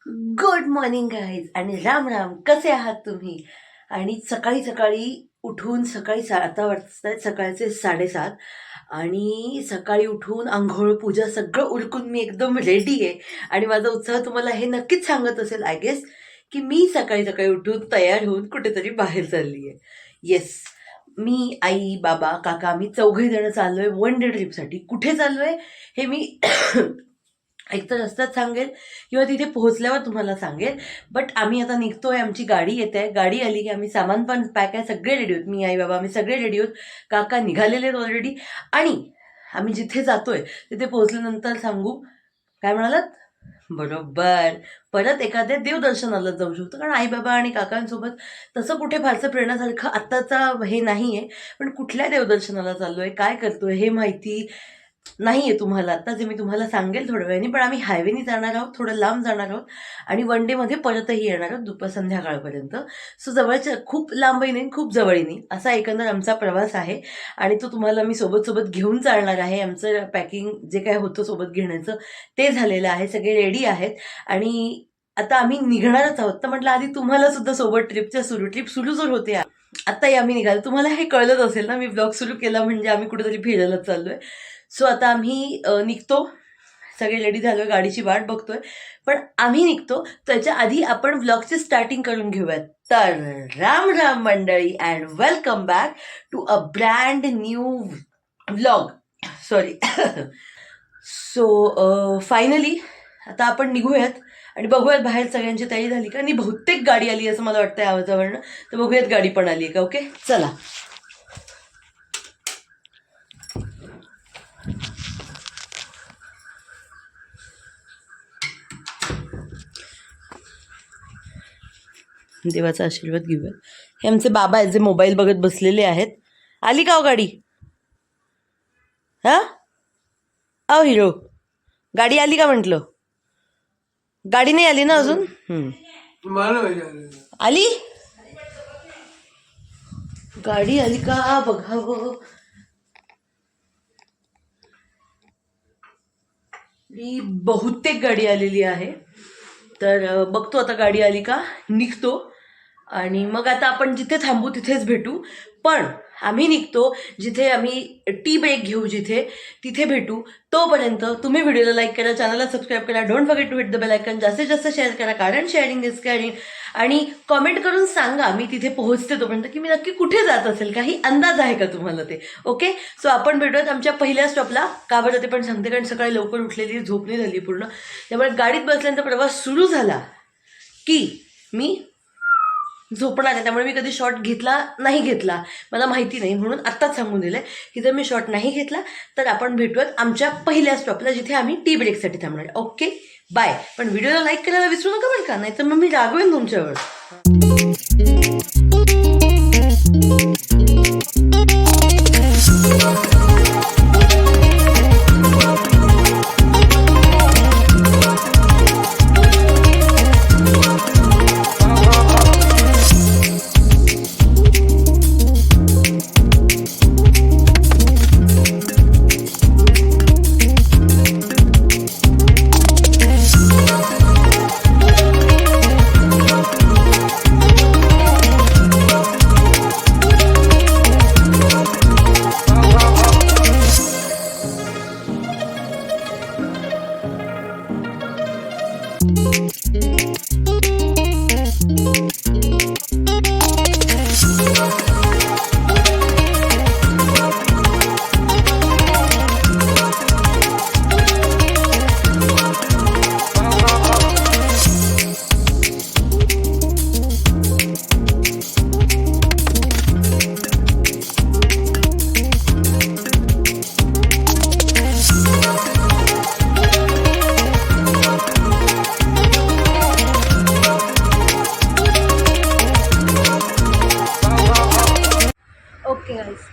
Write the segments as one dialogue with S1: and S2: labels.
S1: Good morning guys आणि राम राम. कसे आहात तुम्ही? आणि सकाळी सकाळी उठून आता वाजतात सकाळचे 7:30 आणि सकाळी उठून आंघोळ पूजा सगळं उरकून मी एकदम रेडी आहे. आणि माझा उत्साह तुम्हाला हे नक्कीच सांगत असेल आय गेस की मी सकाळी सकाळी उठून तयार होऊन कुठेतरी बाहेर चालली आहे. येस, मी, आई, बाबा, काका आम्ही 4घे जण चाललोय वन डे ट्रिपसाठी. कुठे चाललोय हे मी एक तर रस्त्यात सांगेल किंवा तिथे पोहोचल्यावर तुम्हाला सांगेल. बट आम्ही आता निघतोय, आमची गाडी येते आहे. गाडी आली की आम्ही सामान पण पॅक आहे, सगळे रेडी होत. मी, आई, बाबा आम्ही सगळे रेडी होत. काका निघालेले आहेत ऑलरेडी. आणि आम्ही जिथे जातोय तिथे पोहोचल्यानंतर सांगू. काय म्हणालात? बरोबर, परत एखाद्या देवदर्शनाला जाऊ शकतो. कारण आई बाबा आणि काकांसोबत तसं कुठे फारसं फिरण्यासारखं आत्ताचा हे नाही आहे. पण कुठल्या देवदर्शनाला चाललोय, काय करतोय हे माहिती नाही आहे तुम्हाला. आता जे मी तुम्हाला सांगेल थोड्या वेळाने. पण आम्ही हायवेने जाणार आहोत, थोडं लांब जाणार आहोत आणि वन डेमध्ये परतही येणार आहोत संध्याकाळपर्यंत. सो जवळच्या, खूप लांबही नाही खूप जवळही नाही, असा एकंदर आमचा प्रवास आहे. आणि तो तुम्हाला मी सोबत सोबत घेऊन चालणार आहे. आमचं पॅकिंग जे काय होतं सोबत घेण्याचं ते झालेलं आहे, सगळे रेडी आहेत. आणि आता आम्ही निघणारच आहोत. तर म्हटलं आधी तुम्हाला सुद्धा सोबत ट्रिप सुरू जर होते. आत्ताही आम्ही निघालो, तुम्हाला हे कळलंच असेल ना, मी ब्लॉग सुरू केला म्हणजे आम्ही कुठेतरी फिरायला चाललोय. सो आता आम्ही निघतो, सगळे रेडी झालोय, गाडीची वाट बघतोय. पण आम्ही निघतो त्याच्या आधी आपण व्लॉगची स्टार्टिंग करून घेऊयात. तर राम राम मंडळी and welcome back to a brand new vlog. Sorry. So finally आता आपण निघूयात आणि बघूयात बाहेर सगळ्यांची तयारी झाली का. आणि बहुतेक गाडी आली असं मला वाटतं आवाजावरनं. तर बघूयात गाडी पण आली का. ओके चला. देवाचा आशीर्वाद घेऊया. हे आमचे बाबा आहेत जे मोबाईल बघत बसलेले आहेत. आली का हो गाडी? हा अहो हिरो, गाडी आली का म्हटलं? गाडी नाही आली ना अजून? आली गाडी, आली का बघावं. बहुतेक गाडी आलेली आहे. तर बघतो आता गाडी आली का, निघतो. आणि मग आता आपण जिथे थांबू तिथेच भेटू. पण आम्ही निघतो जिथे आम्ही टी ब्रेक घेऊ, तिथे भेटू. तोपर्यंत तुम्ही व्हिडिओला लाईक करा, चॅनलला सबस्क्राईब करा, don't forget to hit the bell icon. जास्तीत जास्त शेअर करा, कारण शेअरिंग इज केअरिंग. आणि कॉमेंट करून सांगा मी तिथे पोहोचते तोपर्यंत की मी नक्की कुठे जात असेल. काही अंदाज आहे का तुम्हाला ते? ओके. सो आपण भेटूयात आमच्या पहिल्या स्टॉपला. का बरं ते पण सांगते, कारण सकाळी लवकर उठलेली, झोप नाही झाली पूर्ण. त्यामुळे गाडीत बसल्यानंतर प्रवास सुरू झाला की मी झोपणार आहे. त्यामुळे मी कधी शॉट नाही घेतला, मला माहिती नाही, म्हणून आत्ताच सांगून दिलंय की जर मी शॉट नाही घेतला तर आपण भेटूयात आमच्या पहिल्या स्टॉपला जिथे आम्ही टी ब्रेकसाठी थांबणार. Okay bye. पण व्हिडिओला लाईक करायला विसरू नका बरं का, नाही तर मग मी रागवेन तुमच्यावर.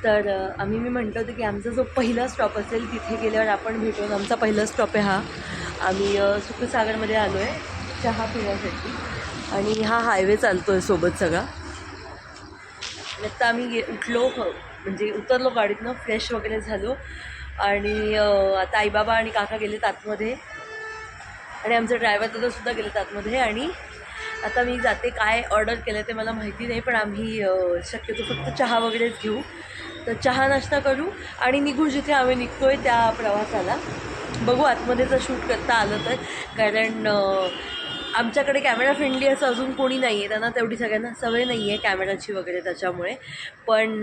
S1: तर मी म्हटलं होतं की आमचा जो पहिला स्टॉप असेल तिथे गेल्यावर आपण भेटून. आमचा पहिला स्टॉप आहे हा. आम्ही सुखसागरमध्ये आलो आहे चहा पिण्यासाठी आणि हा हायवे चालतो आहे सोबत सगळा. आता आम्ही उठलो, म्हणजे उतरलो गाडीतनं, फ्रेश वगैरे झालो आणि आता आईबाबा आणि काका गेलेत आतमध्ये. आणि आमचे ड्रायव्हर तिथं सुद्धा गेलेत आतमध्ये. आणि आता मी जाते, काय ऑर्डर केलं ते मला माहिती नाही, पण आम्ही शक्यतो फक्त चहा वगैरेच घेऊ. तर चहा नाश्ता करू आणि निघू जिथे आम्ही निघतोय त्या प्रवासाला. बघू आतमध्ये जर शूट करता आलं तर, कारण आमच्याकडे कॅमेरा फ्रेंडली असं अजून कोणी नाही आहे, त्यांना तेवढी सगळ्यांना सवय नाही आहे कॅमेराची वगैरे, त्याच्यामुळे. पण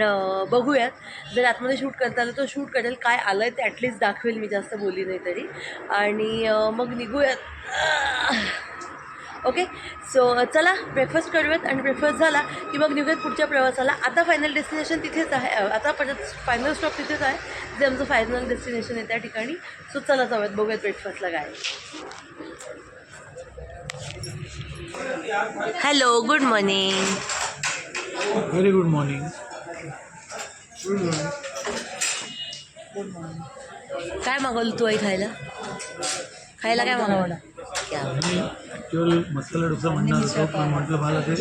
S1: बघूयात, जर आतमध्ये शूट करता आलं तर शूट करेल, काय आलं आहे ते ॲटलिस्ट दाखवेल मी, जास्त बोलली नाही तरी. आणि मग निघूयात. ओके, सो चला ब्रेकफास्ट करूयात आणि ब्रेकफास्ट झाला की मग निघूयात पुढच्या प्रवासाला. आता फायनल डेस्टिनेशन तिथेच आहे, आता परत फायनल स्टॉप तिथेच आहे, जे आमचं फायनल डेस्टिनेशन आहे त्या ठिकाणी. सो चला जाऊयात, बघूयात ब्रेकफास्टला काय. Hello, good morning.
S2: Very good morning.
S1: काय मागवलं तू आई खायला? खायला काय मागवलं?
S2: ॲक्च्युअल मसाला डोसा म्हणणार होतो, पण म्हटलं मला ते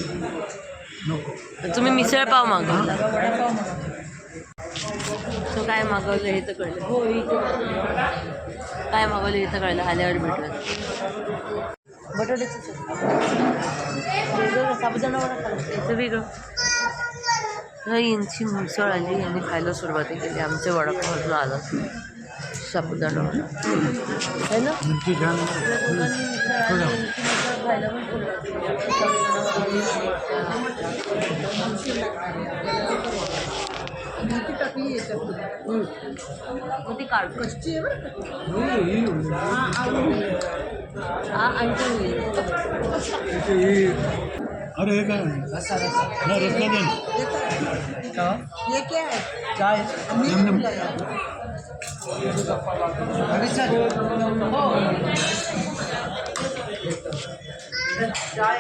S2: नको.
S1: तुम्ही मिसळ पाव मागवला. सो काय मागवलं हे तर कळलं. हो, काय मागवलं हे तर कळलं, आल्यावर भेटलं. बटाट्याचं वेगळं, साबुदाणा वडा खायचं वेगळं. यांची मिसळ आली आणि खायला सुरुवात केली. आमचे वडापाव अजून आला, साबुदाणा वडा आहे ना. खायला पण सुरुवात केली. मग ती काढ कशी आहे बरं. हा आणखी
S2: अरे हे काय
S3: ये क्या है? चाय। अभी सर चाय।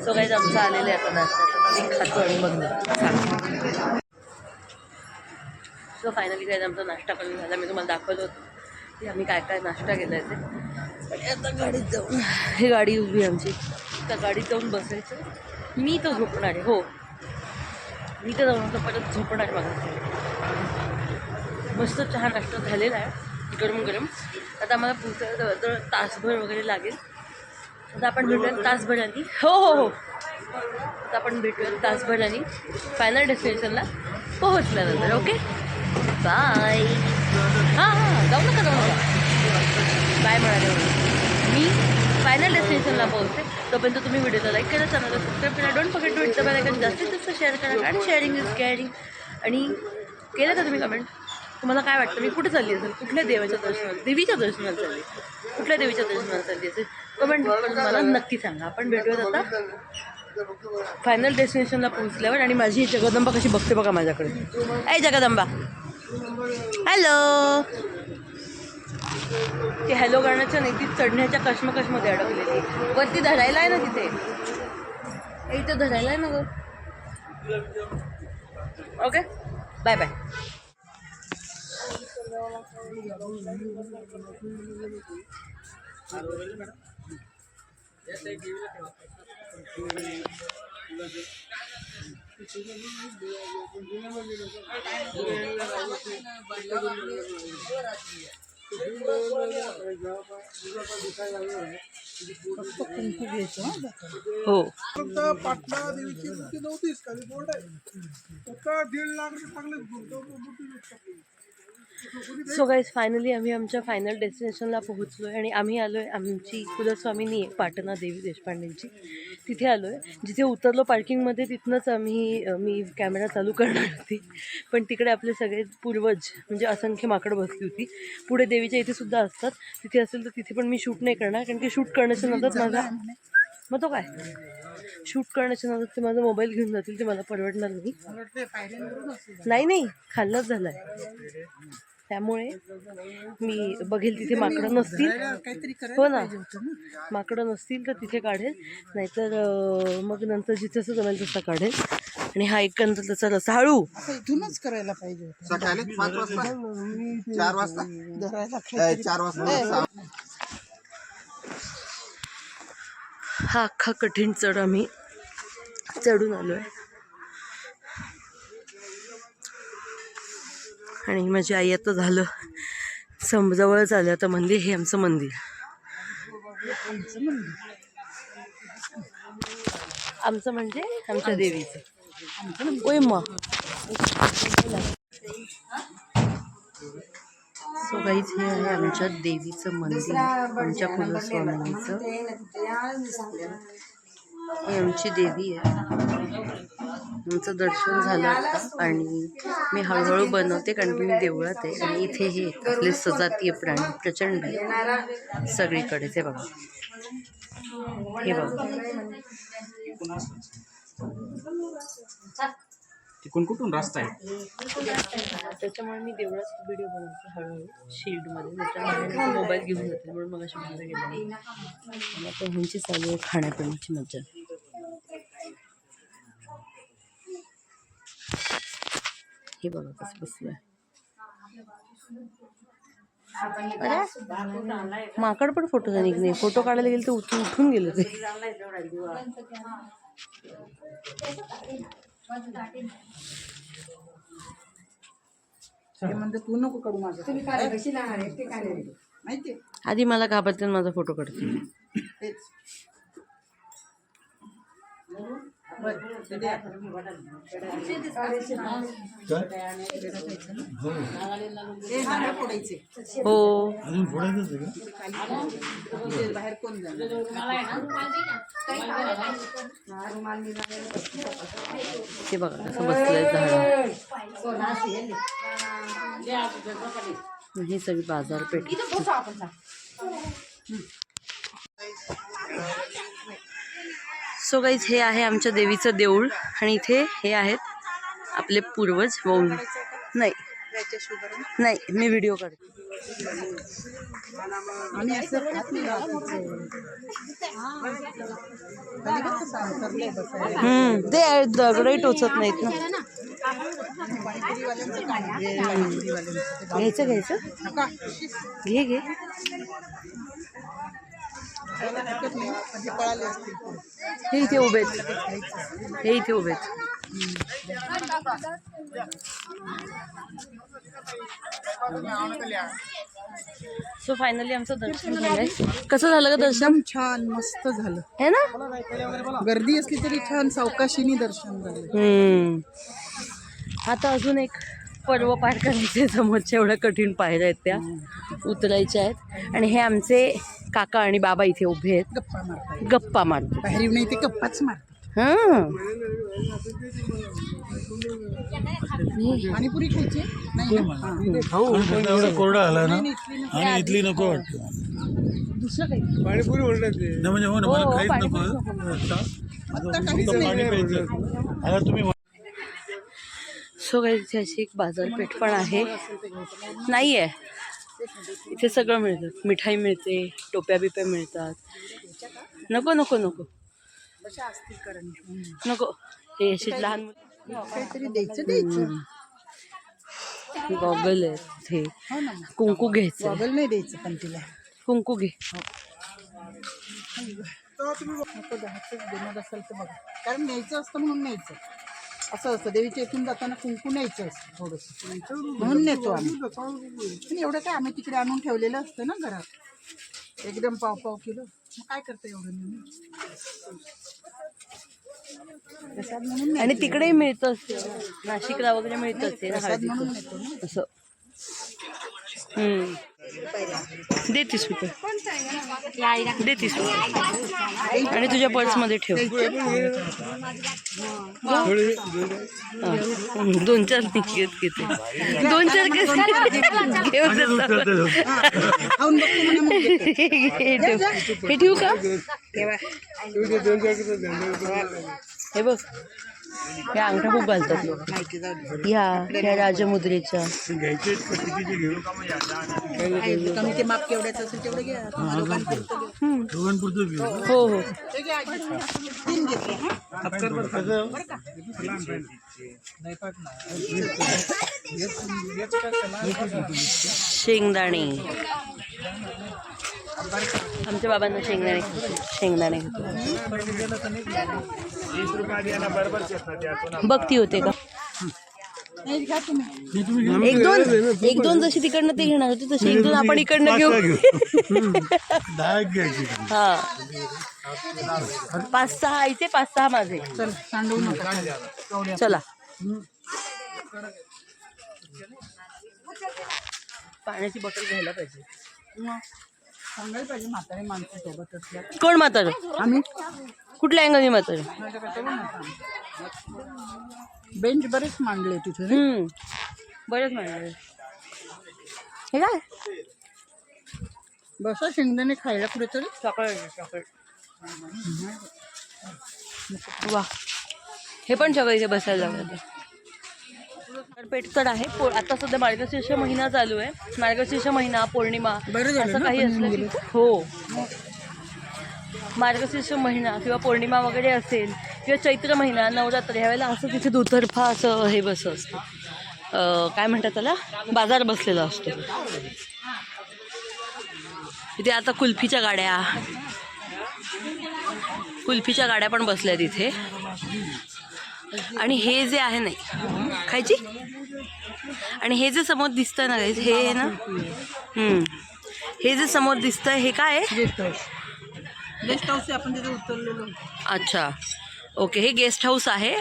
S1: सो गाईज आमचं आलेलं आहे आता नाश्ता, मी खातो आणि मग सांगतो. सो फायनली गाईज आमचा नाश्ता करून झाला. मी तुम्हाला दाखवलं होतं की आम्ही काय काय नाश्ता केला आहे ते. आणि आता गाडीत जाऊन, ही गाडी उभी आहे आमची, त्या गाडीत जाऊन बसायचं. मी तर झोपणार आहे. हो, मी तर जाऊन तर परत झोपणार. बघा, मस्त चहा नाश्ता झालेला आहे गरम गरम. आता आम्हाला पुढचं जवळजवळ तासभर वगैरे लागेल. आता आपण भेटूयात तासभरांनी. हो हो हो, आता आपण भेटूयात तासभरांनी फायनल डेस्टिनेशनला पोहोचल्यानंतर. Okay, bye. हां हां, जाऊ नका. बाय म्हणाले. मी फायनल डेस्टिनेशनला पोहोचते. तोपर्यंत तुम्ही व्हिडिओला लाईक करा, चॅनलला सबस्क्राईब करा. Don't forget to hit the bell icon. जास्तीत जास्त शेअर करा, कारण शेअरिंग इज केअरिंग. आणि केलं का तुम्ही कमेंट, तुम्हाला काय वाटतं मी कुठे चालली असेल, कुठल्या देवीच्या दर्शनाला चालली, कुठल्या देवीच्या दर्शनाला चालली असेल, कमेंट करून मला नक्की सांगा. आपण भेटूयात आता फायनल डेस्टिनेशनला पोहोचल्यावर. आणि माझी जगदंबा कशी बघते बघा माझ्याकडे. ऐ जगदंबा, हॅलो. ती हॅलो करण्याच्या नाही, ती चढण्याच्या कश्मकशमध्ये अडकलेली. वरती धरायला आहे ना तिथे, इथं धरायला आहे ना गं. Okay, bye bye. हो,
S3: पाटणा देवीची मूर्ती नव्हतीच का, बोर्ड आहे फक्त 1.5 लाख चांगले.
S1: सो गाईज फायनली आम्ही आमच्या फायनल डेस्टिनेशनला पोहोचलो आहे. आणि आम्ही आलो आहे आमची कुलस्वामिनी आहे पाटणा देवी देशपांडेंची, तिथे आलो आहे. जिथे उतरलो पार्किंगमध्ये तिथनंच मी कॅमेरा चालू करणार होती, पण तिकडे आपले सगळे पूर्वज म्हणजे असंख्य माकडं बसली होती. पुढे देवीच्या इथे सुद्धा असतात, तिथे असेल तर तिथे पण मी शूट नाही करणार, कारण की शूट करण्याच्या नंतर माझा मग तो काय शूट करण्याच्या नंतर ते माझा मोबाईल घेऊन जातील, ते मला परवडणार नाही. नाही खाल्लाच झाला आहे, त्यामुळे मी बघेल तिथे माकडं नसतील. हो ना, माकडं नसतील तर तिथे काढेल, नाहीतर मग नंतर जिथे असं जमेल तसं काढेल. आणि हा एक नंतर त्याचा रस्ता हळू
S3: इथूनच करायला पाहिजे.
S4: सकाळी 5 वाजता 4 वाजता 4 वाजता.
S1: हा अख्खा कठीण चढ आम्ही चढून आलो आहे. आणि माझी आई आता झालं जवळच आलं आता मंदिर. हे आमचं मंदिर. आमचं म्हणजे आमच्या देवीचं. ओय मा सो गाईज हे आहे आमच्या देवीचं मंदिर, आमच्या कुलस्वामिनीचं. ही आमची देवी आहे. आमचं दर्शन झालं आता आणि मी हळूहळू बनवते कारण की मी देवळात आहे. आणि इथे हे आपले सजातीय प्राणी प्रचंड आहे सगळीकडे. ते बघा, हे बघा.
S4: तिकडून कुठून रस्ता आहे?
S1: त्याच्यामुळे मी देवळात व्हिडिओ बनवते हळूहळू शील्डमध्ये. त्याच्यामुळे मोबाईल घेऊन जाते म्हणून मग अशी बाहेर गेले. मला तर ह्यांची चालू आहे खाण्यापिण्याची मजा. हे बघा कसं बसलंय. अरे माकड पण फोटो निघणे. फोटो काढायला गेले तर उठून गेले ते.
S5: तू नको करू माझं. तुम्ही काय कशी लागणार आहे ते काय माहिती.
S1: आधी मला घाबरते माझा फोटो काढते. हो
S2: अजून फोडायचंच आहे का?
S5: बाहेर कोण जाणार.
S1: ते बघा कसं बसलंय झाड. ही सगळी बाजारपेठ. सो गाईज हे आहे आमच्या देवीचं देऊळ. आणि इथे हे आहेत आपले पूर्वज. नाही नाही मी व्हिडिओ काढते. ते दगडही टोचत नाहीत ना. घ्यायचं घे घे. हे इथे उभेत. हे इथे उभेत. सो फायनली आमचं दर्शन झालंय. कसं झालं का दर्शन?
S5: छान मस्त झालं
S1: है ना.
S5: गर्दी असली तरी छान सावकाशीने दर्शन झालं.
S1: आता अजून एक पर्व पार करायचे. समोरच्या एवढ्या कठीण पायऱ्या आहेत त्या उतरायच्या आहेत. आणि हे आमचे काका आणि बाबा इथे उभे आहेत गप्पा मारतात.
S5: बाहेर नाही ते गप्पाच मारतात. पाणीपुरी खायची नाही
S2: एवढा कोरडा आला ना आणि इथली नको वाटतं.
S5: दुसरं काही
S3: पाणीपुरी म्हणतात ते.
S2: नाही म्हणजे हो ना, मला काहीच नको. पाणी प्यायचं. आता तुम्ही
S1: सो काही इथे अशी एक बाजारपेठ पण आहे. नाही आहे इथे सगळं मिळतं. मिठाई मिळते, टोप्या बिप्या मिळतात. नको नको नको नको. हे अशी लहान
S5: काहीतरी द्यायचं.
S1: गॉगल आहे हे. कुंकू घ्यायचं.
S5: गॉगल नाही द्यायचं पण तिला.
S1: कुंकू घे.
S5: नको देणार असेल तर बघा. कारण न्यायचं असतं म्हणून न्यायचं. असं असतं देवीच्या इथून जाताना कुंकू न्यायचं असतं थोडंसं म्हणून नेतो आम्ही. पण एवढं काय आम्ही तिकडे आणून ठेवलेलं असतं ना घरात एकदम पाव किलो. मग काय करतं एवढं प्रसाद म्हणून.
S1: आणि तिकडेही मिळतं असते. नाशिकला वगैरे मिळतं असते ना
S5: प्रसाद म्हणून
S1: हळदीचं
S5: नेतो ना.
S1: असं. दे 30 रुपये. दे 30 रुपये आणि तुझ्या पर्समध्ये ठेव. 2-4 निघत घेते. 2-4
S5: खाऊन बघतो म्हणे मग देतो.
S1: हे ठेवू का? हे बघ हे अंगठा खूप घालतात लोक. ह्या राजमुद्रेच्या.
S5: कमी ते माप केवढ्याचं असेल तेवढं घ्या.
S2: दोघांपुरतं घेऊ.
S1: हो हो.
S5: तीन घेतले.
S1: शेंगदाणे. आमच्या बाबांना शेंगदाणे घेतो. बघती होते का
S5: नाही घ्या तुम्ही.
S1: एक दोन जशी तिकडनं ते घेणार होते तशी 1-2 आपण इकडनं घेऊ. 5-6 आईचे 5-6 माझे.
S5: चल सांडू नका.
S1: चला पाण्याची बॉटल घ्यायला पाहिजे.
S5: सांगायला पाहिजे म्हातारे माणसं सोबत असल्या.
S1: कोण म्हातारं?
S5: आम्ही
S1: कुठल्या अँगलनी म्हातारं?
S5: बेंच बरेच मांडले तिथे.
S1: बरेच मांडले. हे काय
S5: बसा शेंगदाणे खायला कुठेतरी.
S1: चॉकलेट वा, हे पण सगळं इथे बसायला लागलं. पेठ तर आहे. आता सध्या मार्गशीर्ष महिना चालू आहे. मार्गशीर्ष महिना, पौर्णिमा असं काही असलं की हो, मार्गशीर्ष महिना किंवा पौर्णिमा वगैरे असेल किंवा चैत्र महिना, नवरात्र, ह्यावेळेला असं तिथे दुतर्फा असं हे बसं असतं, काय म्हणतात त्याला, बाजार बसलेला असतो. इथे आता कुल्फीच्या गाड्या पण बसल्या तिथे. आणि हे जे आहे नाही खायची, आणि हे जे समोर दिसतंय ना हे आहे ना, हे जे समोर दिसतंय हे काय आहे?
S5: गेस्ट हाऊस आपण तिथे उतरलेलो.
S1: अच्छा, ओके. हे गेस्ट हाऊस आहे.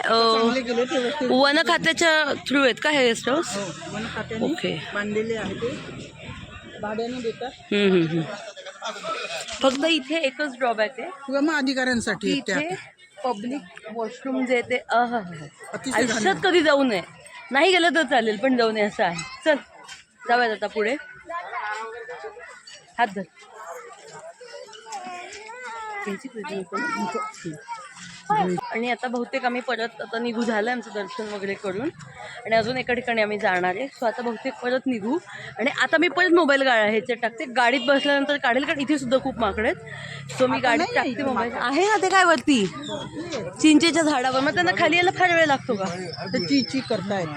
S1: वन खात्याच्या थ्रू आहेत का हे गेस्ट हाऊस?
S5: वन खात्याने
S1: ओके,
S5: बांधलेले आहे ते, भाड्याने देतात.
S1: फक्त इथे एकच ड्रॉबॅक आहे
S5: किंवा मग अधिकाऱ्यांसाठी
S1: की इथे पब्लिक वॉशरूम जे ते
S5: अतिशय
S1: आयुष्यात कधी जाऊ नये. नाही गेलं तर चालेल पण जाऊ नये असं आहे. चल जाऊयात आता पुढे. हात धर. आणि आता बहुतेक आम्ही परत आता निघू, झालं आमचं दर्शन वगैरे करून, आणि अजून एका ठिकाणी आम्ही जाणार आहे. सो आता बहुतेक परत निघू. आणि आता मी परत मोबाईल ह्याच्यात टाकते, गाडीत बसल्यानंतर काढेल, कारण इथे सुद्धा खूप माकडे आहेत. सो मी गाडीत टाकते मोबाईल. आहे ना ते काय वरती चिंचेच्या झाडावर, मग त्यांना खाली यायला फार वेळ लागतो का?
S5: ची ची करतायत.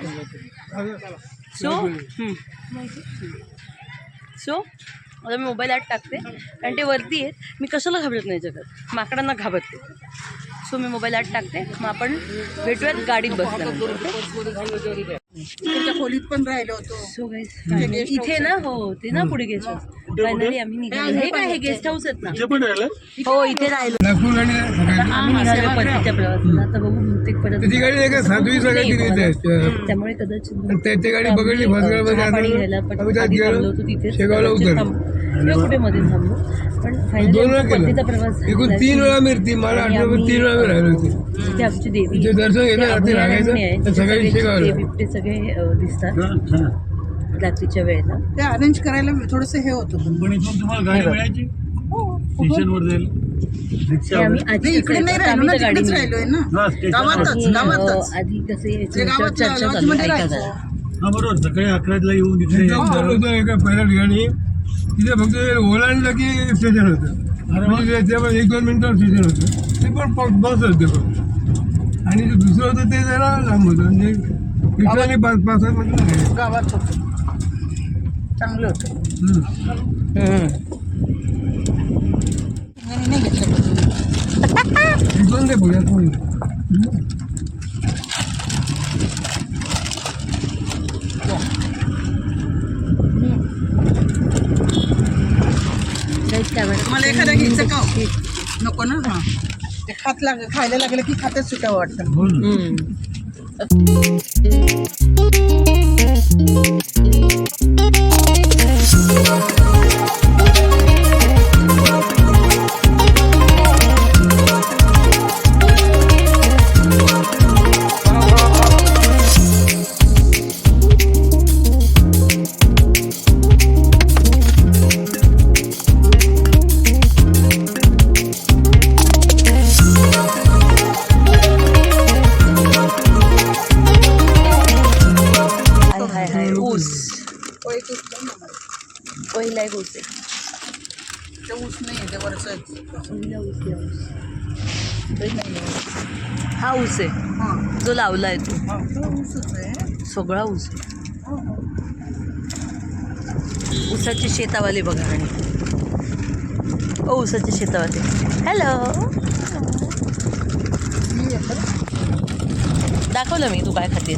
S1: सो आता मी मोबाईल आत टाकते, कारण ते वरती आहेत. मी कशाला घाबरत नाही जगात, माकडांना घाबरते. सो मी मोबाईल आत टाकते, मग आपण भेटूयात गाडीत बसल्यानंतर.
S5: तिकडच्या खोलीत पण राहिलो होतो.
S1: सो गाईस इथे ना, हो ते ना पुढे गेस्ट हाऊस. फायनली आम्ही निघालो. हे काय, हे गेस्ट हाऊस आहेत ना? हो इथे राहिलो. आता आम्ही निघालो परतीच्या प्रवासाला. आता बघू बहुतेक परत त्यामुळे कदाचित पाणी घ्यायला होतो तिथे किंवा कुठे मध्ये थांबलो. पण फायनली परतीचा प्रवास
S6: तीन वेळा मिरती मला आठवण 3 वेळा मी राहिलो होते.
S1: तिथे आमची देवी
S6: दर्शन
S1: ते बिबटे सगळे दिसतात रात्रीच्या वेळेला.
S5: ते अरेंज करायला थोडंसं हे होतं.
S2: कंपनीतून तुम्हाला गाडी मिळायची स्टेशनवर जाईल.
S1: आम्ही आधी
S5: इकडे नाही राहिलो ना, तिकडेच राहिलोय ना, गावातच.
S1: आधी कसे
S5: गावात
S1: चर्चा चालू
S5: लॉजमध्ये
S1: ऐका
S5: राहायचो.
S1: जरा.
S2: हा बरोबर, सकाळी 11ला येऊन इथे
S6: एका पहिल्या ठिकाणी तिथे फक्त ओलांडलं की स्टेशन होतं. म्हणजे त्यामुळे 1-2 मिनिटावर स्टेशन होतं. ते पण बस होते फक्त. आणि जे दुसरं होतं ते जरा लांब होतं, म्हणजे इकडे 5-7 मिनिटं
S5: गावात होतं, चांगलं होतं. नाही घेतलं
S6: इथून ते पुण्यात पण
S5: मला एखादा घ्यायचं का नको ना. हा ते खायला लागलं की खात्यात सुटावं वाटतं.
S1: पहिला एक ऊस आहे.
S5: ते ऊस नाही आहे, ते वरचं
S1: हा ऊस आहे जो लावलाय तो.
S5: ऊसच आहे.
S1: सगळा ऊस. ऊसाची शेतावाली बघा. आणि ऊसाच्या शेतामध्ये. हॅलो, दाखवलं मी तू काय खाते.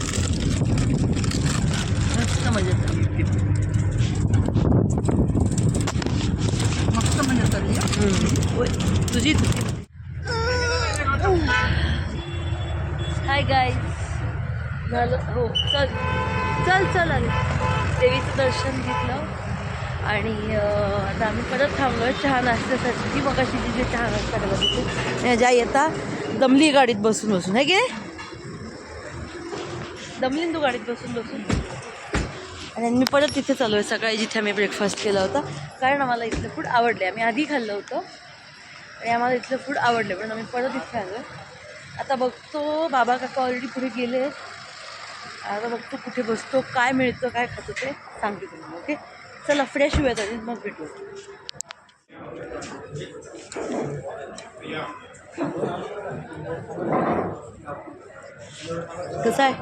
S1: मस्त मजा चालली.
S5: मस्त म्हणजे चालली
S1: तुझी हाय गाईज. झालं हो. चल चल चल आले. देवीचं दर्शन घेतलं आणि आता आम्ही परत थांबलो चहा नाश्त्यासाठी. मग अशी जिथे चहा नाश्ता करत होते ज्या येता दमली गाडीत बसून बसून आहे की नाही. दमलीन तू गाडीत बसून बसून. आणि मी परत तिथे चालू आहे सकाळी जिथे आम्ही ब्रेकफास्ट केला होता. कारण आम्हाला इथलं फूड आवडले. आम्ही आधी खाल्लं होतं आणि आम्हाला इथलं फूड आवडले पण आम्ही परत इथे आलो. आता बघतो बाबा काका ऑलरेडी पुढे गेले. आता बघतो कुठे बसतो, काय मिळतं, काय खातो ते सांगते तुम्हाला. ओके चला फ्रेश होऊयात आणि मग भेटू. कसं आहे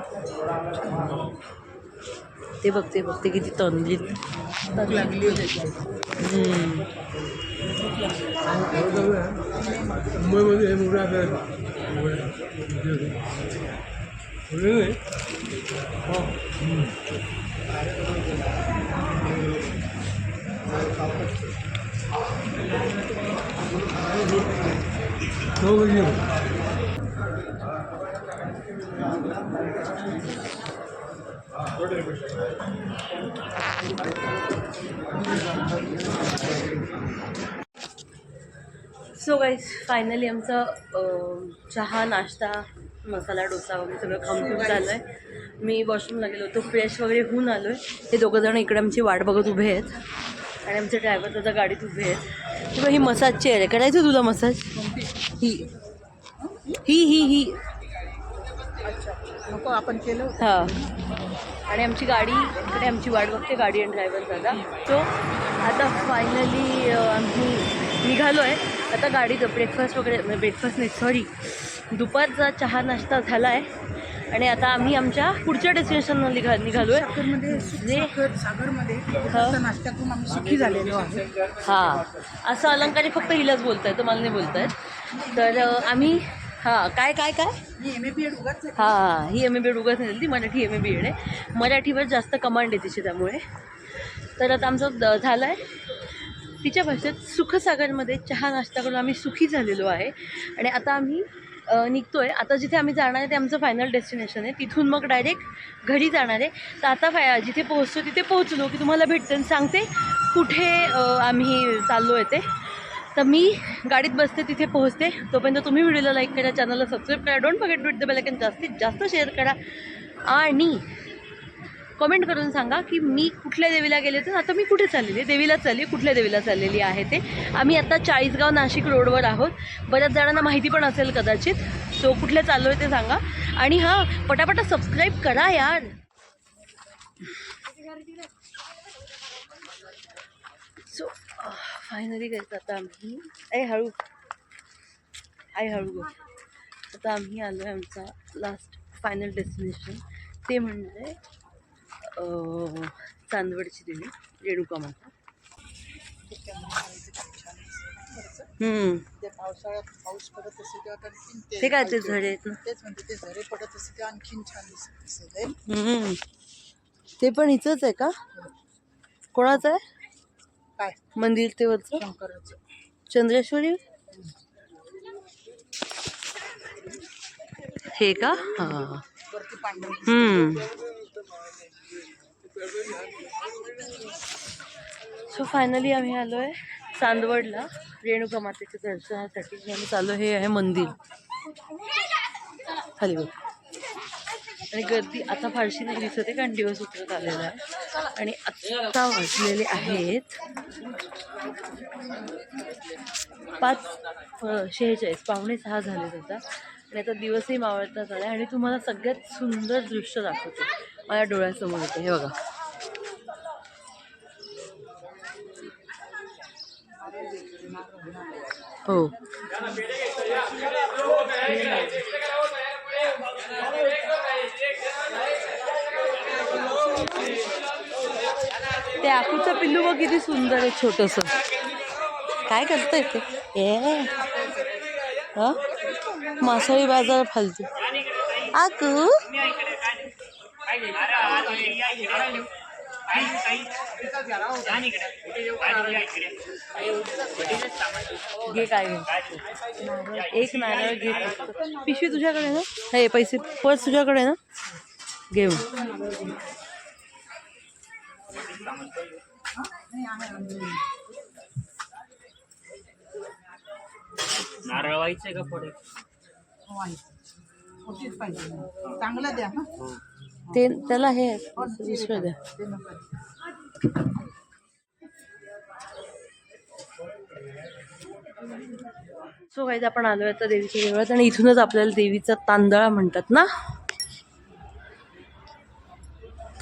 S1: ते बघते किती तणली
S5: लागली.
S6: मुंबईमध्ये हे मोठं आता
S1: सो गाईज फायनली आमचा चहा नाश्ता मसाला डोसा वगैरे सगळं कम्प्लीट झालं आहे. मी वॉशरूमला गेलो होतो, फ्रेश वगैरे होऊन आलो आहे. हे दोघंजण इकडे आमची वाट बघत उभे आहेत आणि आमचे ड्रायव्हर त्याच्या गाडीत उभे आहेत. किंवा ही मसाज चेअर आहे. करायचं तुला मसाज. ही ही ही ही
S5: अच्छा नको आपण केलं होतं.
S1: हां. आणि आमची गाडी इकडे आमची वाट बघते, गाडी आणि ड्रायव्हर दादा. सो आता फायनली आम्ही निघालो आहे. आता गाडीचं ब्रेकफास्ट वगैरे, ब्रेकफास्ट नाही सॉरी, दुपारचा चहा नाश्ता झाला आहे आणि आता आम्ही आमच्या पुढच्या डेस्टिनेशनला निघालो आहे.
S5: सागरमध्ये नाश्ता करून आम्ही सुखी झालेलो आहे.
S1: हां असं अलंकारी फक्त हिलाच बोलता येतं, मला नाही बोलता येत. तर आम्ही हां काय काय काय
S5: मी MA-BEd उगाच आहे.
S1: हां ही MA-BEd उगाच नाही ती मराठी MA-BEd आहे. मराठीवर जास्त कमांड आहे तिची त्यामुळे. तर आता आमचं झालं आहे तिच्या भाषेत सुखसागरमध्ये चहा नाश्ता करून आम्ही सुखी झालेलो आहे आणि आता आम्ही निघतो आहे. आता जिथे आम्ही जाणार आहे ते आमचं फायनल डेस्टिनेशन आहे. तिथून मग डायरेक्ट घरी जाणार आहे. तर आता जिथे पोहोचतो तिथे पोहोचलो की तुम्हाला भेटते आणि सांगते कुठे आम्ही चाललो आहे ते. तर मी गाडीत बसते, तिथे पोहोचते. तोपर्यंत तुम्ही व्हिडिओला लाईक करा, चॅनलला सबस्क्राईब करा, don't forget to hit the bell icon, जास्तीत जास्त शेअर करा आणि कमेंट करून सांगा की मी कुठल्या देवीला गेले होते. आता मी कुठे चाललेली, देवीला चालली, कुठल्या देवीला चाललेली आहे ते. आम्ही आता 40गाव नाशिक रोडवर आहोत. बऱ्याच जणांना माहिती पण असेल कदाचित. सो कुठले चाललो आहे ते सांगा आणि हां पटापटा सबस्क्राईब करा यार. सो फायनली गाईज आता आम्ही हळू आता आम्ही आलो आहे आमचा लास्ट फायनल डेस्टिनेशन. ते म्हणजे चांदवडची देवी रेणुका माता.
S5: त्या पावसाळ्यात पाऊस पडत असेल तेव्हा आणखीन
S1: ते काय ते झरे आहेत ना,
S5: तेच म्हणते ते झरे पडत असेल तेव्हा आणखीन छान दिसत.
S1: ते पण हिचंच आहे का, कोणाचं आहे
S5: काय
S1: मंदिर ते वरचं
S5: शंकराचं
S1: चंद्रेश्वरी हे का. हां
S5: वरती पांढरं.
S1: सो फायनली आम्ही आलो आहे चांदवडला रेणुका मातेच्या दर्शनासाठी. आम्ही चाललो, हे आहे मंदिर खाली बघ. आणि गर्दी आता फारशी नाही दिसत आहे कारण दिवस उतरत आलेला आहे. आणि आत्ता वाजलेले आहेत 5:46, 5:45 झालेत आता. आणि आता दिवसही मावळतात आला आणि तुम्हाला सगळ्यात सुंदर दृश्य दाखवते माझ्या डोळ्यासमोर येते. हे बघा, हो ते आकूचं पिल्लू बघ किती सुंदर आहे, छोटंसं. काय करतोय ते ए हा मासळी बाजार फालतू आकू घे काय घे एक नारळ घे पिशवी तुझ्याकडे ना हे पैसे पर्स तुझ्याकडे ना घे
S4: नारळ व्हायचंय का पुढे
S5: मोठीच पाहिजे चांगलं द्या ना
S1: ते त्याला हे दुसरं द्या
S5: ते नको.
S1: सो काही आपण आलोय आता देवीच्या देवळात आणि इथूनच आपल्याला देवीचा तांदळा म्हणतात ना.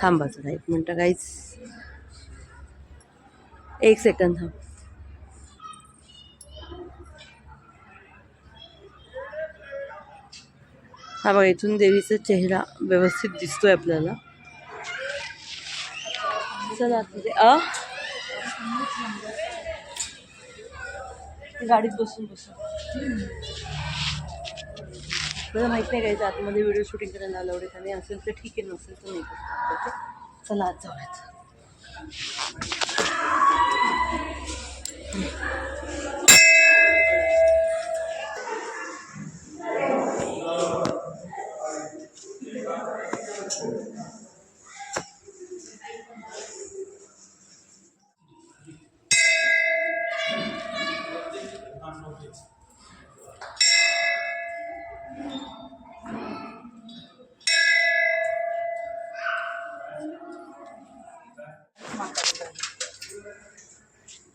S1: थांबा जरा 1 मिनिट काहीच 1 सेकंद थांब. हा बघा इथून देवीचा चेहरा व्यवस्थित दिसतोय आपल्याला. चला गाडीत बसून मला माहित नाही काय आतमध्ये व्हिडिओ शूटिंग करायला अलाउड आहे आणि असेल तर ठीक आहे नसेल तर नाही. चला आज जाऊयात.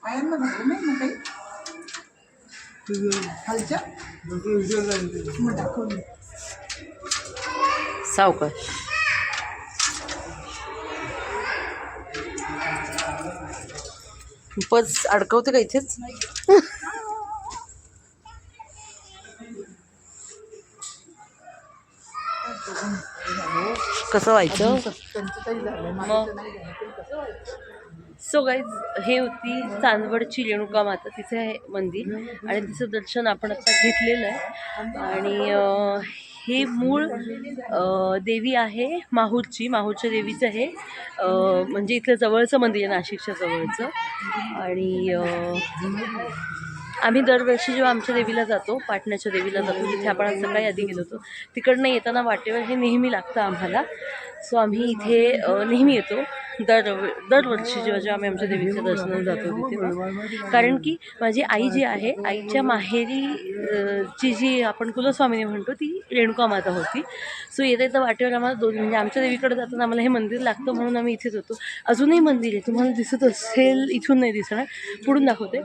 S5: आयांना भरलं नाही ना काही खालच्या मग दाखवली
S1: सावकाश पर्स अडकवते का इथेच. कसं व्हायचं
S5: त्यांचं काही झालं माझं नाही झालं तरी कसं व्हायचं.
S1: सो गाईज हे होती चांदवडची रेणुका माता, तिचं आहे मंदिर आणि तिचं दर्शन आपण आता घेतलेलं आहे. आणि हे मूळ देवी आहे माहूरच्या देवीचं हे म्हणजे इथलं जवळचं मंदिर आहे नाशिकच्या जवळचं. आणि आम्ही दरवर्षी जेव्हा आमच्या देवीला जातो पाटण्याच्या देवीला जातो तिथे आपण आज सकाळी आधी गेलो होतो तिकडनं येताना वाटेवर हे नेहमी लागतं आम्हाला. सो आम्ही इथे नेहमी येतो दरवर्षी जेव्हा आम्ही आमच्या देवीच्या दर्शनाला जातो तिथे. कारण की माझी आई जी आहे आईच्या माहेरी ची जी आपण कुलस्वामिनी म्हणतो ती रेणुका माता होती. सो येता वाटेवर आम्हाला म्हणजे आमच्या देवीकडे जाताना आम्हाला हे मंदिर लागतं म्हणून आम्ही इथेच होतो. अजूनही मंदिर आहे तुम्हाला दिसत असेल इथून नाही दिसणार पुढून दाखवते.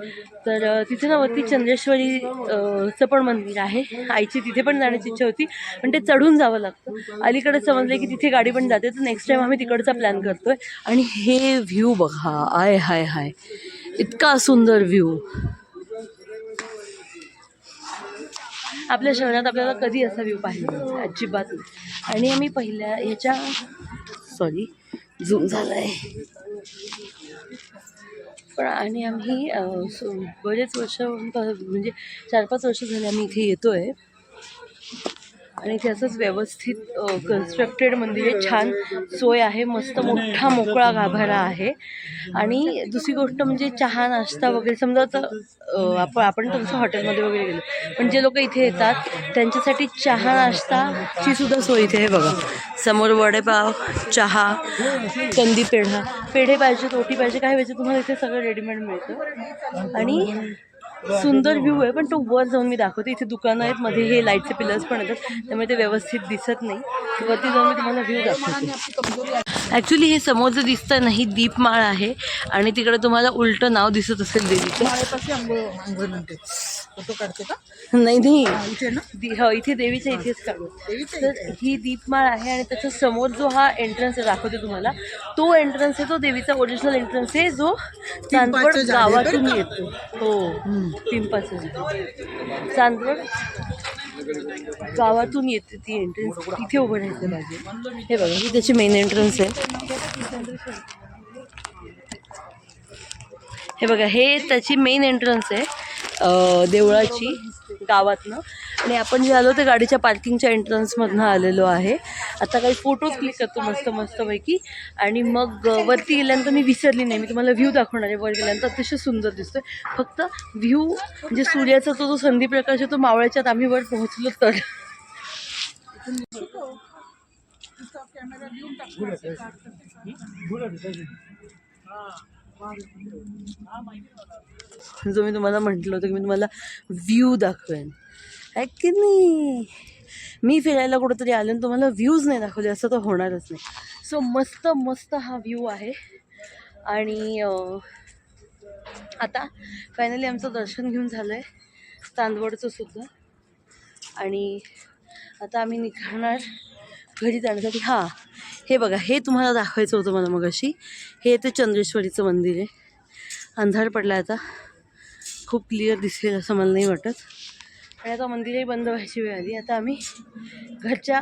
S1: तर तिथे ना वरती चंद्रेश्वरी चं पण मंदिर आहे. आईची तिथे पण जाण्याची इच्छा होती पण ते चढून जावं लागतं. अलीकडे समजले की तिथे गाडी पण जाते तर नेक्स्ट टाईम आम्ही तिकडचा प्लॅन करतोय. आणि हे व्ह्यू बघा आय हाय हाय इतका सुंदर व्ह्यू. आपल्या शहरात आपल्याला कधी असा व्ह्यू पाहिला नाही अजिबात नाही. आणि आम्ही पहिल्या ह्याच्या झूम झालं आहे पण आणि आम्ही बरेच वर्ष म्हणजे 4-5 वर्ष झाले आम्ही इथे येतो आहे. आणि इथे असंच व्यवस्थित कन्स्ट्रक्टेड मंदिर आहे. छान सोय आहे मस्त मोठा मोकळा गाभारा आहे. आणि दुसरी गोष्ट म्हणजे चहा नाश्ता वगैरे समजा आता आपण तसं हॉटेलमध्ये वगैरे गेलो पण जे लोक इथे येतात त्यांच्यासाठी चहा नाश्ताची सुद्धा सोय इथे आहे बघा. समोर वडेपाव चहा कंदी पेढे पाहिजे रोटी पाहिजे काय पाहिजे तुम्हाला इथे सगळं रेडीमेड मिळतं. आणि सुंदर व्ह्यू आहे पण तो वर जाऊन मी दाखवते. इथे दुकानं आहेत मध्ये हे लाईटचे पिलर्स पण येतात त्यामुळे ते व्यवस्थित दिसत नाही. वरती जाऊन मी तुम्हाला व्ह्यू दाखवते. ॲक्च्युली हे समोर जे दिसतं ना ही दीपमाळ आहे आणि तिकडे तुम्हाला उलटं नाव दिसत असेल देवीचं.
S5: माळेपाशी आंघोळ म्हणते फोटो काढते का
S1: नाही
S5: इथे ना
S1: हो इथे देवीच्या इथेच काढू. तर ही दीपमाळ आहे आणि त्याच्या समोर जो हा एंट्रन्स आहे दाखवते तुम्हाला तो एंट्रन्स आहे तो देवीचा ओरिजिनल एंट्रन्स आहे जो चांदवड गावातून येतो. हो पिंपाचं झाड चांदवड गावातून येते ती एंट्रन्स तिथे उभं राहायचं पाहिजे. हे बघा ही त्याची मेन एंट्रन्स आहे. हे बघा, हे त्याची मेन एंट्रन्स आहे देवळाची गावातनं. आणि आपण जे आलो ते गाडीच्या पार्किंगच्या एंट्रन्समधनं आलेलो आहे. आता काही फोटोज क्लिक करतो मस्तपैकी आणि मग वरती गेल्यानंतर मी विसरली नाही, मी तुम्हाला व्ह्यू दाखवणार आहे. वर गेल्यानंतर अतिशय सुंदर दिसतोय. फक्त व्ह्यू म्हणजे सूर्याचा तो जो संधी प्रकाश आहे तो मावळ्याच्यात आम्ही वर पोहोचलो तर. जो मी तुम्हाला म्हटलं होतं की मी तुम्हाला व्ह्यू दाखवेन, आहे की नाही. मी फिरायला कुठंतरी आलो आणि तुम्हाला व्ह्यूज नाही दाखवले असं तर होणारच नाही. सो मस्त हा व्ह्यू आहे. आणि आता फायनली आमचं दर्शन घेऊन झालं आहे चांदवडचं सुद्धा. आणि आता आम्ही निघणार घरी जाण्यासाठी. हां, हे बघा, हे तुम्हाला दाखवायचं होतं मला मगाशी. हे ते चंद्रेश्वरीचं मंदिर आहे. अंधार पडला आता, खूप क्लिअर दिसेल असं मला नाही वाटत. आणि आता मंदिरही बंद व्हायची वेळ आली. आता आम्ही घरच्या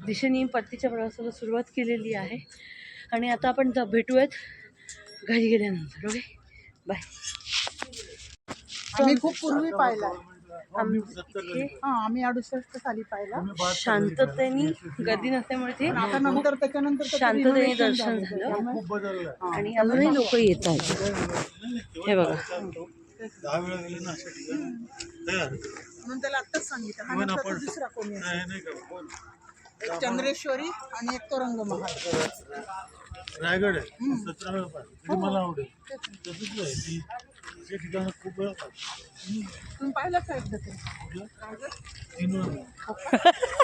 S1: दिशेने परतीच्या प्रवासाला सुरुवात केलेली आहे. आणि आता आपण भेटूयात घरी गेल्यानंतर. Okay, bye.
S5: आम्ही खूप पूर्वी पाहिला.
S1: आम्ही
S5: 68 साली पाहिला.
S1: शांततेने, गर्दी नसल्यामुळे ते
S5: आता नंतर त्याच्यानंतर
S1: शांततेने दर्शन झालं.
S6: खूप बदलला.
S1: आणि अजूनही लोक येत आहेत. हे बघा,
S6: 10 वेळा गेले ना अशा ठिकाणी.
S5: म्हणून त्याला आत्ताच सांगितलं. हा नंतर तो दुसरा कोणी असेल.
S6: नाही का कोण?
S5: एक चंद्रेश्वरी आणि एक तो रंगमहाल.
S6: रायगड आहे 17 वेळा पाहिजे. मला आवडेल तसंच आहे की त्या ठिकाणी खूप वेळा पाहिजे.
S5: तुम्ही पाहिलं का एकदा ते?
S6: 3 वेळा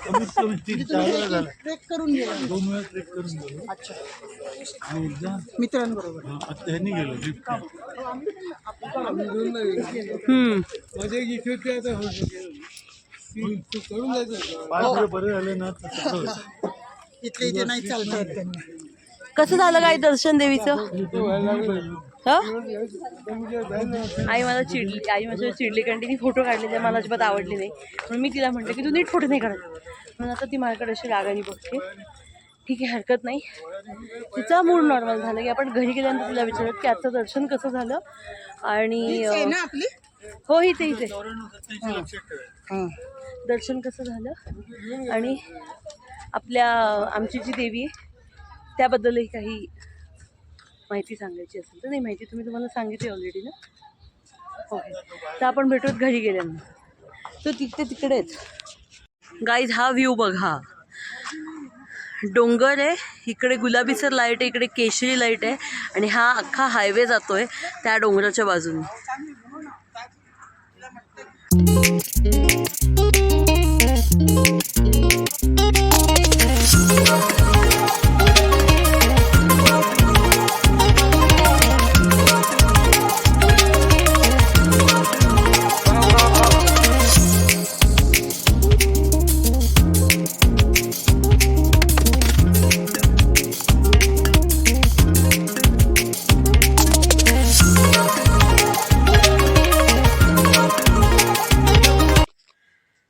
S6: कमीत कमी 3-4 वेळा झाला.
S5: ट्रेक करून गेला.
S6: 2 वेळा ट्रेक करून गेलो.
S5: अच्छा,
S6: आणि एकदा
S5: मित्रांबरोबर.
S6: आता ह्यांनी गेलो लिफ्ट.
S3: माझी एक इच्छा होती आता होऊ शकेल. तू करून जायचं.
S6: पाय बरे झाले ना तर चांगलं होतं.
S5: इथले इथे नाही चालता येत त्यांना.
S1: कसं झालं काय दर्शन देवीचं? हं? आई मला चिडली, आई माझ्यावर चिडली कारण तिने फोटो काढलेले मला अजिबात आवडली नाही. म्हणून मी तिला म्हटलं की तू नीट फोटो नाही काढत. म्हणून आता ती माझ्याकडे अशी रागाने बघते. ठीक आहे, हरकत नाही. तिचा मूड नॉर्मल झाला की आपण घरी गेल्यानंतर तिला विचारत की आजचं दर्शन कसं झालं. आणि
S5: आहे ना आपली.
S1: हो, इथे इथे
S5: हां,
S1: दर्शन कसं झालं आणि आमची जी देवी आहे त्याबद्दलही काही माहिती सांगायची असेल तर. नाही, माहिती तुम्हाला सांगितली ऑलरेडी ना. ओके, तर आपण भेटूत घरी गेल्यानंतर. तर तिकडेच गाईज हा व्ह्यू बघा. डोंगर आहे, इकडे गुलाबीसर लाईट आहे, इकडे केशरी लाईट आहे. आणि हा अख्खा हायवे जातोय त्या डोंगराच्या बाजूने.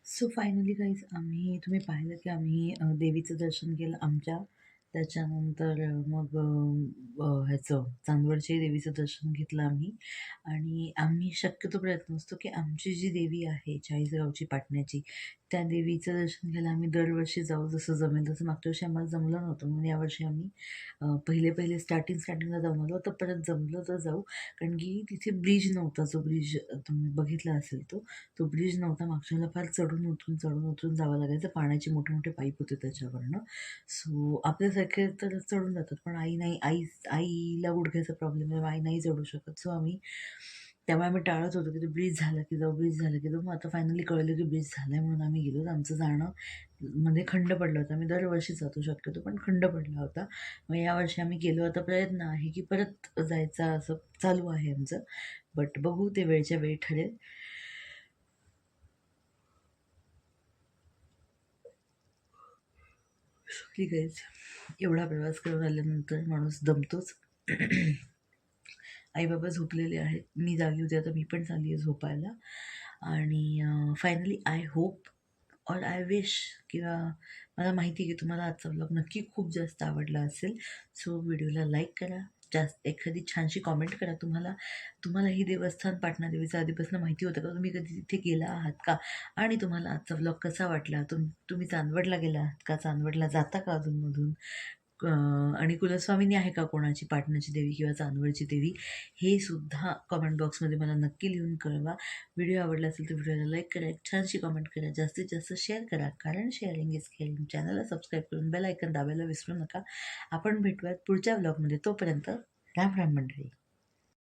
S1: सो फायनली गाईज तुम्ही पाहिलं की आम्ही देवीचं दर्शन केलं आमच्या. त्याच्यानंतर मग ह्याचं चांदवडच्या देवीचं दर्शन घेतलं आम्ही. आणि आम्ही शक्यतो प्रयत्न असतो की आमची जी देवी आहे चाळीसगावची पाटण्याची, त्या देवीचं दर्शन घ्यायला आम्ही दरवर्षी जाऊ जसं जमेल तसं. मागच्या वर्षी आम्हाला जमलं नव्हतं म्हणून यावर्षी आम्ही पहिले स्टार्टिंगला जाऊन आलो. तर परत जमलं तर जाऊ, कारण की तिथे ब्रिज नव्हता. जो ब्रिज तुम्ही बघितला असेल तो ब्रिज नव्हता. मागच्या वेळेला फार चढून उतरून जावं लागायचं. पाण्याचे मोठे पाईप होते त्याच्यावरनं. सो आपल्यासारखे तर चढून जातात, पण आईला गुडघ्याचा प्रॉब्लेम आहे, आई नाही चढू शकत. सो त्यामुळे आम्ही टाळत होतो की तो ब्रिज झाला की जाऊ. मग आता फायनली कळलं की ब्रिज झाला आहे म्हणून आम्ही गेलो. आमचं जाणं मध्ये खंड पडलं होतं. आम्ही दरवर्षी जातो शक्यतो, पण खंड पडला होता. मग यावर्षी आम्ही गेलो. आता प्रयत्न आहे की परत जायचा असं चालू आहे आमचं. बट बघू, ते वेळच्या वेळी ठरेल. ठीक आहे, एवढा प्रवास करून आल्यानंतर माणूस दमतोच. आई बाबा झोपलेले आहेत, मी जागी होते, आता मी पण चालली आहे झोपायला. आणि फायनली आय होप और आय विश, किंवा मला माहिती आहे की तुम्हाला आजचा व्लॉग नक्की खूप जास्त आवडला असेल. सो व्हिडिओला लाईक करा, जास्त एखादी छानशी कॉमेंट करा. तुम्हाला ही देवस्थान पाटणा देवीचं आधीपासून माहिती होतं का? तुम्ही कधी तिथे गेला आहात का? आणि तुम्हाला आजचा व्लॉग कसा वाटला? तुम्ही चांदवडला गेला आहात का? चांदवडला जाता का अधूनमधून? आणि कुलस्वामिनी आहे का कोणाची, पाटणाची देवी किंवा चांदवडची देवी? हे सुद्धा कॉमेंट बॉक्समध्ये मला नक्की लिहून कळवा. व्हिडिओ आवडला असेल तर व्हिडिओला लाईक करा, एक छानशी कॉमेंट करा, जास्तीत जास्त शेअर करा, कारण शेअरिंग इज केअरिंग. चॅनलला सबस्क्राईब करून बेल आयकन दाबायला विसरू नका. आपण भेटूयात पुढच्या व्लॉगमध्ये. तोपर्यंत राम राम मंडळी.